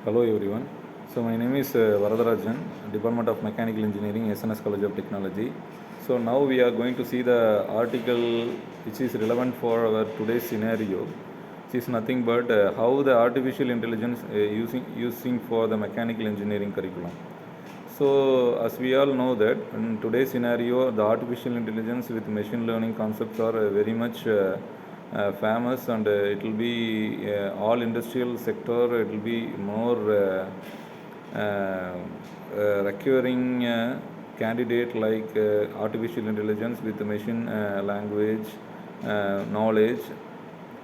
Hello everyone. So my name is Varadarajan, Department of Mechanical Engineering, SNS College of Technology. So now we are going to see the article which is relevant for our today's scenario, which is nothing but how the artificial intelligence using for the mechanical engineering curriculum. So as we all know that in today's scenario, the artificial intelligence with machine learning concepts are very much famous, and it will be all industrial sector. It will be more recurring candidate like artificial intelligence with machine language knowledge,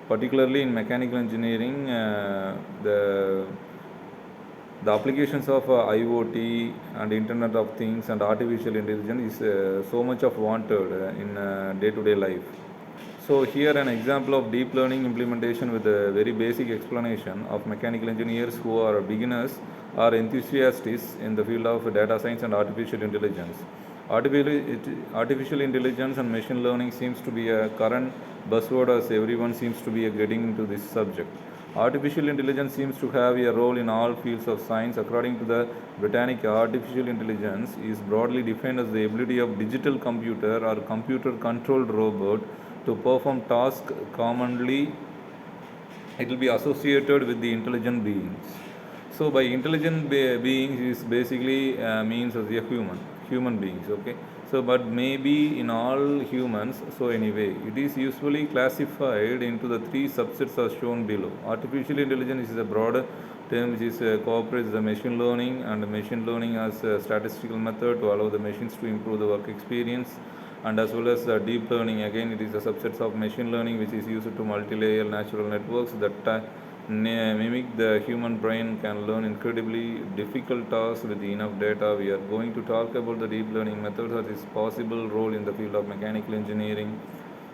particularly in mechanical engineering. The applications of IoT and Internet of Things and artificial intelligence is so much of wanted in day-to-day life. So here an example of deep learning implementation with a very basic explanation of mechanical engineers who are beginners or enthusiasts in the field of data science and artificial intelligence. Artificial intelligence and machine learning seems to be a current buzzword as everyone seems to be getting into this subject. Artificial intelligence seems to have a role in all fields of science. According to the Britannica, artificial intelligence is broadly defined as the ability of digital computer or computer-controlled robot to perform tasks commonly. It will be associated with the intelligent beings. So by intelligent beings is basically means as a human beings. Okay. So but maybe in all humans. So anyway, it is usually classified into the three subsets as shown below. Artificial intelligence is a broader term which is cooperates the machine learning, and machine learning as a statistical method to allow the machines to improve the work experience, and as well as deep learning. Again, it is a subset of machine learning which is used to multi-layer natural networks that mimic the human brain, can learn incredibly difficult tasks with enough data. We are going to talk about the deep learning methods and its possible role in the field of mechanical engineering.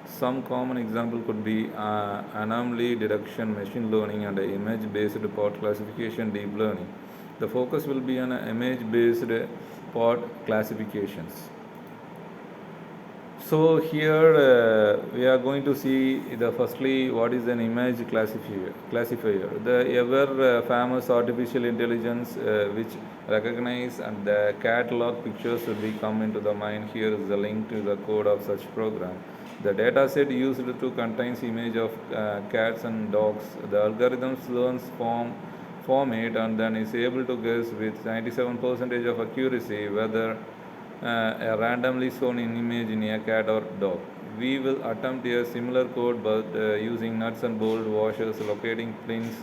Some common example could be anomaly detection machine learning and image-based part classification deep learning. The focus will be on image-based part classifications. So here we are going to see the firstly what is an image classifier. The ever famous artificial intelligence which recognize and the catalog pictures will be come into the mind. Here is the link to the code of such program. The data set used to contains image of cats and dogs. The algorithms learns form it and then is able to guess with 97% of accuracy whether a randomly shown image in a cat or dog. We will attempt a similar code but using nuts and bolt washers, locating pins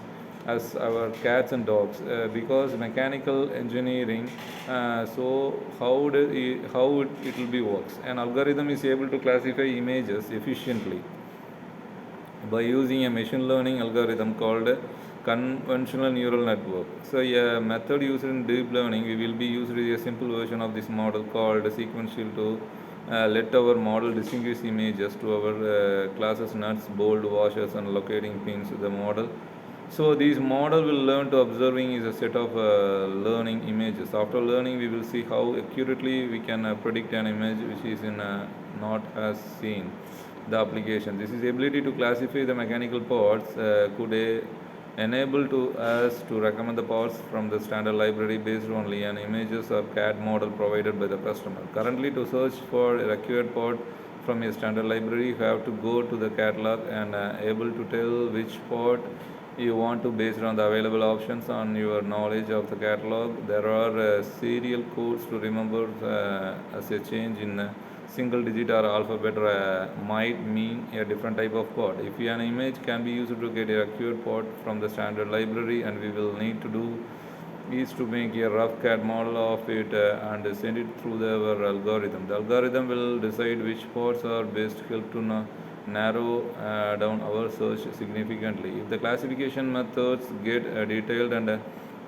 as our cats and dogs because mechanical engineering. So how it will be works. An algorithm is able to classify images efficiently by using a machine learning algorithm called convolutional neural network. So a method used in deep learning, we will be using a simple version of this model called sequential to let our model distinguish images to our classes nuts, bolt, washers and locating pins. The model. So this model will learn to observing is a set of learning images. After learning, we will see how accurately we can predict an image which is in not as seen. The application. This is ability to classify the mechanical parts could enable to us to recommend the parts from the standard library based only on images or CAD model provided by the customer. Currently, to search for a required part from a standard library, you have to go to the catalog and able to tell which part you want to based on the available options on your knowledge of the catalog. There are serial codes to remember as a change in single digit or alphabet might mean a different type of part. If an image can be used to get a accurate part from the standard library, and we will need to do is to make a rough CAD model of it and send it through our algorithm. The algorithm will decide which parts are best help to narrow down our search significantly. If the classification methods get detailed and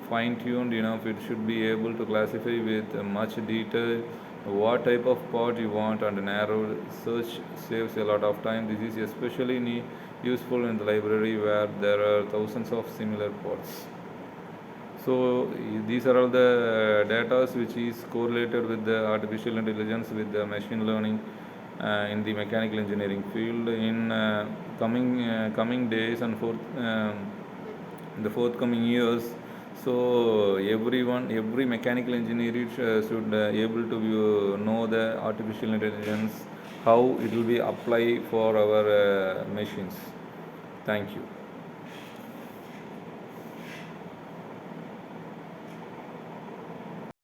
fine-tuned enough, it should be able to classify with much detail what type of part you want, and narrow search saves a lot of time. This is especially useful in the library where there are thousands of similar parts. So these are all the data which is correlated with the artificial intelligence with the machine learning in the mechanical engineering field in coming days and in the forthcoming years. So So everyone, every mechanical engineer should able to know the artificial intelligence, how it will be applied for our machines. Thank you.